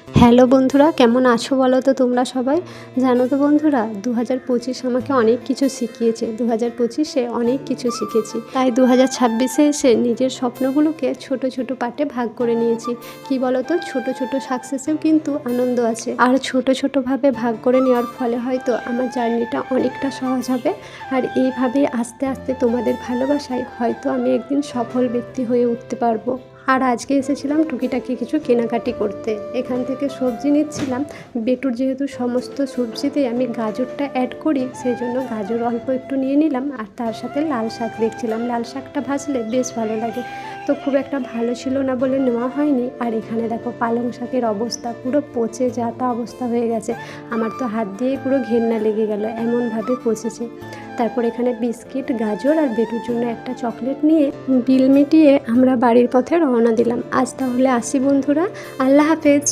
Hello বন্ধুরা, কেমন আছো বলো তো তোমরা সবাই? জানো তো বন্ধুরা, 2025 আমাকে অনেক কিছু শিখিয়েছে। 2025-এ অনেক কিছু শিখেছি, তাই 2026-এ এসে নিজের স্বপ্নগুলোকে ছোট ছোট পার্টে ভাগ করে নিয়েছি। কি বলো তো, ছোট ছোট সাকসেসেও কিন্তু আনন্দ আছে, আর ছোট ছোটোভাবে ভাগ করে নেওয়ার ফলে হয়তো আমার জার্নিটা অনেকটা সহজ হবে। আর এইভাবেই আস্তে আস্তে তোমাদের ভালোবাসায় হয়তো আমি একদিন সফল ব্যক্তি হয়ে উঠতে পারবো। আর আজকে এসেছিলাম টুকিটাকি কিছু কেনাকাটি করতে। এখান থেকে সবজি নিচ্ছিলাম। বেটুর যেহেতু সমস্ত সবজিতেই আমি গাজরটা অ্যাড করি, সেই জন্য গাজর অল্প একটু নিয়ে নিলাম। আর তার সাথে লাল শাক দেখছিলাম, লাল শাকটা ভাজলে বেশ ভালো লাগে, তো খুব একটা ভালো ছিল না বলে নেওয়া হয়নি। আর এখানে দেখো পালং শাকের অবস্থা পুরো পচে যাতা অবস্থা হয়ে গেছে। আমার তো হাত দিয়ে পুরো ঘেন্না লেগে গেল, এমনভাবে পচেছে। তারপর এখানে বিস্কিট, গাজর আর বেটুর জন্য একটা চকলেট নিয়ে বিল মিটিয়ে আমরা বাড়ির পথে রওনা দিলাম। আজ তাহলে আসি বন্ধুরা, আল্লাহ হাফেজ।